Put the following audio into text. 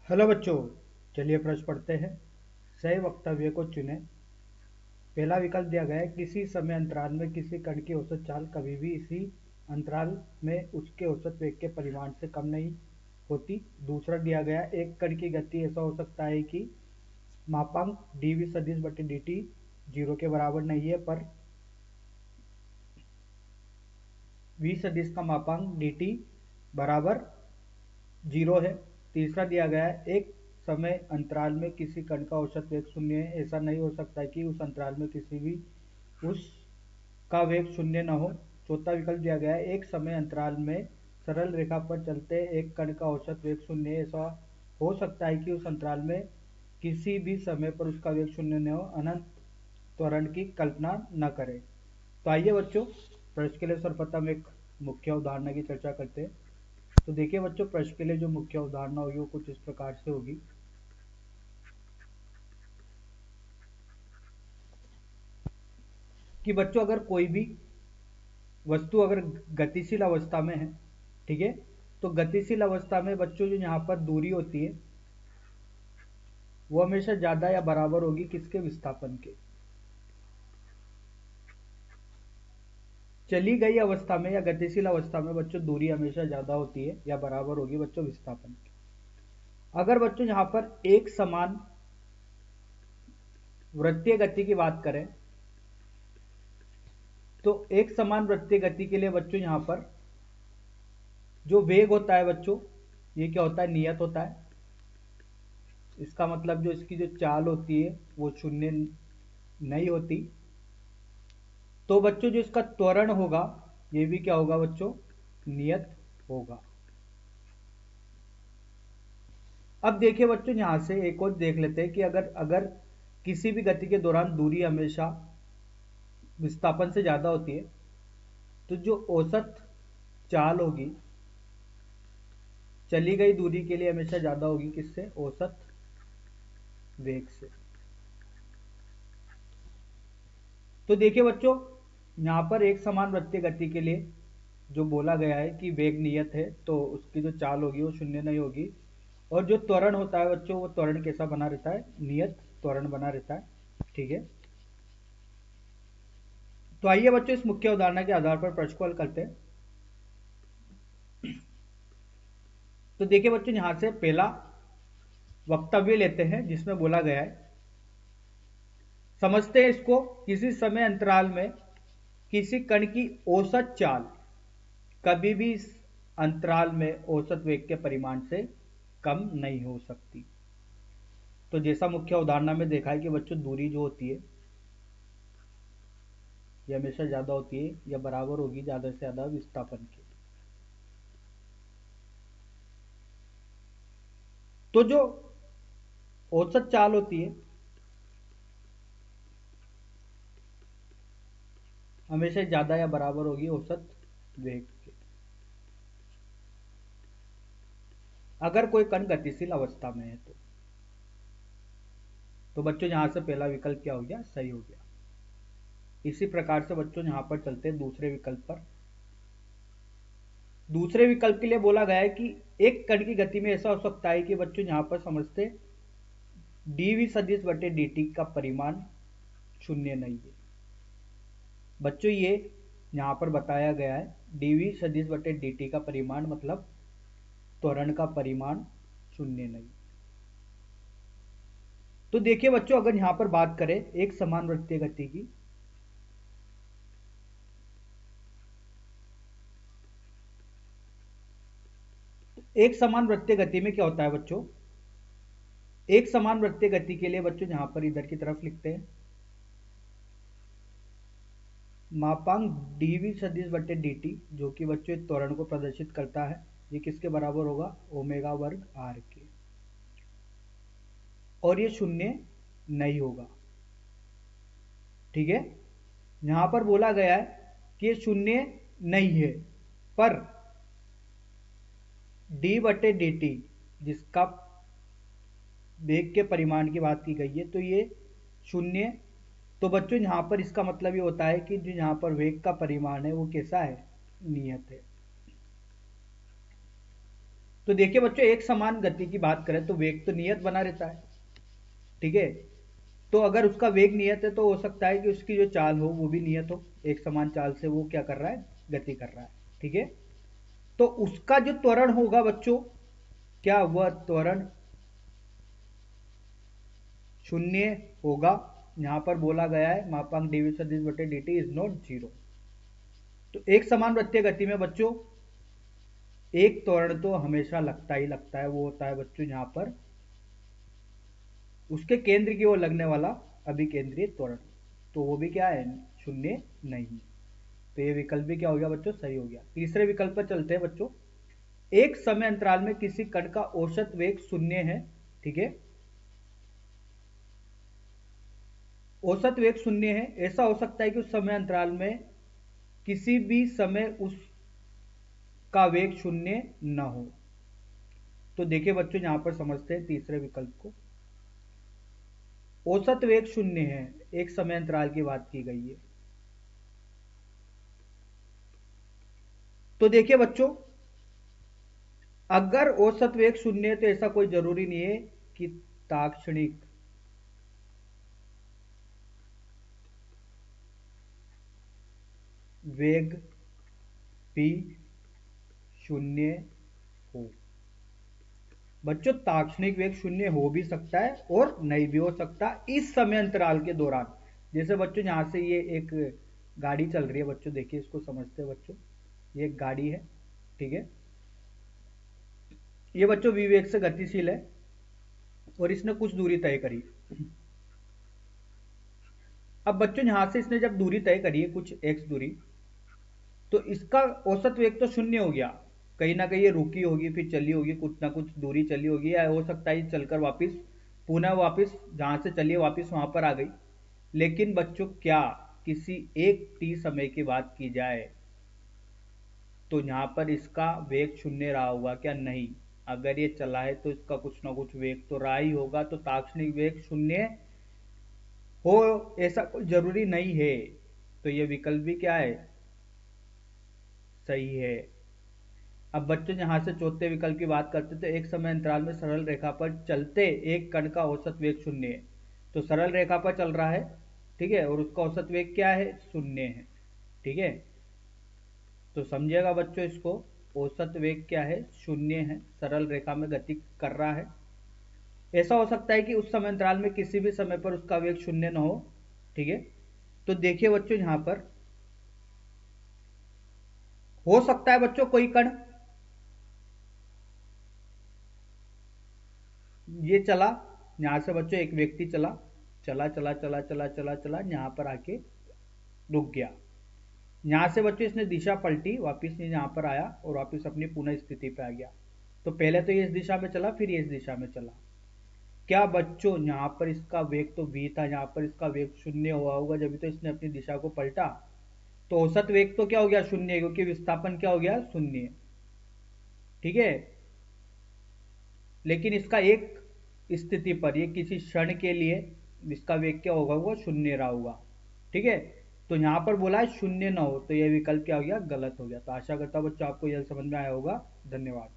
Hello बच्चों, चलिए प्रश्न पढ़ते हैं। सही वक्तव्य को चुनें। पहला विकल्प दिया गया है, किसी समय अंतराल में किसी कण की औसत चाल कभी भी इसी अंतराल में उसके औसत वेग के परिमाण से कम नहीं होती। दूसरा दिया गया है, एक कण की गति ऐसा हो सकता है कि मापांक dv सदिश बटे dt जीरो के बराबर नहीं है, पर v सदिश का मापांक dt बराबर जीरो है। तीसरा दिया गया है, एक समय अंतराल में किसी कण का औसत वेग शून्य है, ऐसा नहीं हो सकता कि उस अंतराल में किसी भी उस का वेग शून्य न हो। चौथा विकल्प दिया गया है, एक समय अंतराल में सरल रेखा पर चलते एक कण का औसत वेग शून्य है, ऐसा हो सकता है कि उस अंतराल में किसी भी समय पर उसका वेग शून्य न हो। अनंत त्वरण की कल्पना न करें। तो आइए बच्चों, प्रश्न के लिए सर्वप्रथम एक मुख्य उदाहरण की चर्चा करते हैं। तो देखिए बच्चों, प्रश्न के लिए जो मुख्य अवधारणा होगी वो कुछ इस प्रकार से होगी कि बच्चों, अगर कोई भी वस्तु अगर गतिशील अवस्था में है, ठीक है, तो गतिशील अवस्था में बच्चों जो यहाँ पर दूरी होती है वो हमेशा ज्यादा या बराबर होगी किसके? विस्थापन के। चली गई अवस्था में या गतिशील अवस्था में बच्चों दूरी हमेशा ज्यादा होती है या बराबर होगी बच्चों विस्थापन की। अगर बच्चों यहाँ पर एक समान वृत्तीय गति की बात करें तो एक समान वृत्तीय गति के लिए बच्चों यहाँ पर जो वेग होता है बच्चों, ये क्या होता है? नियत होता है। इसका मतलब जो इसकी जो चाल होती है वो शून्य नहीं होती। तो बच्चों जो इसका त्वरण होगा ये भी क्या होगा बच्चों? नियत होगा। अब देखिए बच्चों, यहां से एक और देख लेते हैं कि अगर अगर किसी भी गति के दौरान दूरी हमेशा विस्थापन से ज्यादा होती है तो जो औसत चाल होगी चली गई दूरी के लिए हमेशा ज्यादा होगी किससे? औसत वेग से। तो देखिए बच्चों, यहाँ पर एक समान वृत्तीय गति के लिए जो बोला गया है कि वेग नियत है तो उसकी जो चाल होगी वो शून्य नहीं होगी। और जो त्वरण होता है बच्चों, वो त्वरण कैसा बना रहता है? नियत त्वरण बना रहता है। ठीक है, तो आइए बच्चों इस मुख्य उदाहरण के आधार पर प्रश्न को हल करते हैं। तो देखिए बच्चों, यहां से पहला वक्तव्य लेते हैं जिसमें बोला गया है, समझते हैं इसको, किसी समय अंतराल में किसी कण की औसत चाल कभी भी इस अंतराल में औसत वेग के परिमाण से कम नहीं हो सकती। तो जैसा मुख्य उदाहरण में देखा है कि बच्चों दूरी जो होती है ये हमेशा ज्यादा होती है या बराबर होगी ज्यादा से ज्यादा विस्थापन के। तो जो औसत चाल होती है हमेशा ज्यादा या बराबर होगी औसत वेग के, अगर कोई कण गतिशील अवस्था में है तो बच्चों यहां से पहला विकल्प क्या हो गया? सही हो गया। इसी प्रकार से बच्चों यहां पर चलते हैं दूसरे विकल्प पर। दूसरे विकल्प के लिए बोला गया है कि एक कण की गति में ऐसा हो सकता है कि बच्चों यहां पर समझते dv सदिश बटे dt का परिमाण शून्य नहीं है। बच्चों ये यहां पर बताया गया है dv सदिश बटे dt का परिमाण मतलब त्वरण का परिमाण शून्य नहीं। तो देखिए बच्चों, अगर यहां पर बात करें एक समान वृत्तीय गति की, एक समान वृत्तीय गति में क्या होता है बच्चों? एक समान वृत्तीय गति के लिए बच्चों यहां पर इधर की तरफ लिखते हैं मापांक dv सदिश बटे dt, जो कि बच्चों त्वरण को प्रदर्शित करता है, ये किसके बराबर होगा? ओमेगा वर्ग आर के। और ये शून्य नहीं होगा। ठीक है, यहां पर बोला गया है कि ये शून्य नहीं है, पर d बटे dt जिसका वेग के परिमाण की बात की गई है तो ये शून्य। तो बच्चों यहां पर इसका मतलब ये होता है कि जो यहां पर वेग का परिमाण है वो कैसा है? नियत है। तो देखिए बच्चों, एक समान गति की बात करें तो वेग तो नियत बना रहता है, ठीक है। तो अगर उसका वेग नियत है तो हो सकता है कि उसकी जो चाल हो वो भी नियत हो, एक समान चाल से वो क्या कर रहा है, गति कर रहा है, ठीक है। तो उसका जो त्वरण होगा बच्चों, क्या वह त्वरण शून्य होगा। यहां पर बोला गया है मापांक dv सदिश बटे dt इज नॉट जीरो। तो एक समान वृत्तीय गति में बच्चों एक त्वरण तो हमेशा लगता ही लगता है, वो होता है बच्चों यहाँ पर उसके केंद्र की ओर लगने वाला अभिकेंद्रीय त्वरण। तो वो भी क्या है, शून्य नहीं। तो ये विकल्प भी क्या हो गया बच्चों, सही हो गया। तीसरे विकल्प पर चलते हैं बच्चों। एक समय अंतराल में किसी कण का औसत वेग शून्य है, ठीक है। औसत वेग शून्य है, ऐसा हो सकता है कि उस समय अंतराल में किसी भी समय उस का वेग शून्य न हो। तो देखिए बच्चों, यहां पर समझते हैं तीसरे विकल्प को। औसत वेग शून्य है, एक समय अंतराल की बात की गई है। तो देखिए बच्चों, अगर औसत वेग शून्य है तो ऐसा कोई जरूरी नहीं है कि ताक्षणिक वेग भी शून्य हो। बच्चों, ताक्षणिक वेग शून्य हो भी सकता है और नहीं भी हो सकता इस समय अंतराल के दौरान। जैसे बच्चों यहां से ये एक गाड़ी चल रही है बच्चों, देखिए इसको समझते हैं बच्चों। ये एक गाड़ी है, ठीक है। ये बच्चों v वेग से गतिशील है और इसने कुछ दूरी तय करी। अब बच्चों यहां से इसने जब दूरी तय करी है कुछ x दूरी, तो इसका औसत वेग तो शून्य हो गया। कहीं ना कहीं ये रुकी होगी, फिर चली होगी, कुछ ना कुछ दूरी चली होगी, या हो सकता है चलकर वापस पुनः वापस जहां से चलिए वापस वहां पर आ गई। लेकिन बच्चों, क्या किसी एक t समय की बात की जाए तो यहाँ पर इसका वेग शून्य रहा होगा क्या, नहीं। अगर ये चला है तो इसका कुछ ना कुछ वेग तो रहा ही होगा। तो ताक्षणिक वेग शून्य हो ऐसा कोई जरूरी नहीं है। तो ये विकल्प भी क्या है, सही है। अब बच्चों यहां से चौथे विकल्प की बात करते तो एक समय अंतराल में सरल रेखा पर चलते एक कण का औसत वेग शून्य है। तो सरल रेखा पर चल रहा है, ठीक है, और उसका औसत वेग क्या है, शून्य है, ठीक है। तो समझिएगा बच्चों इसको, औसत वेग क्या है, शून्य है, सरल रेखा में गति कर रहा है। ऐसा हो सकता है कि उस समय अंतराल में किसी भी समय पर उसका वेग शून्य न हो, ठीक है। तो देखिए बच्चों, यहां पर हो सकता है बच्चों कोई कण ये चला, यहां से बच्चों एक व्यक्ति चला, चला चला चला चला चला चला यहां पर आके रुक गया। यहां से बच्चों इसने दिशा पलटी, वापिस यहां पर आया और वापिस अपनी पुनः स्थिति पे आ गया। तो पहले तो ये इस दिशा में चला, फिर ये इस दिशा में चला। क्या बच्चों यहाँ पर इसका वेग तो v था, यहाँ पर इसका वेग शून्य हुआ होगा जब तो इसने अपनी दिशा को पलटा। तो औसत वेग तो क्या हो गया, शून्य, क्योंकि विस्थापन क्या हो गया, शून्य, ठीक है। लेकिन इसका एक स्थिति पर, ये किसी क्षण के लिए इसका वेग क्या होगा, वो शून्य रहा होगा, ठीक है। तो यहाँ पर बोला है शून्य ना हो, तो यह विकल्प क्या हो गया, गलत हो गया। तो आशा करता हूँ बच्चों आपको यह समझ में आया होगा। धन्यवाद।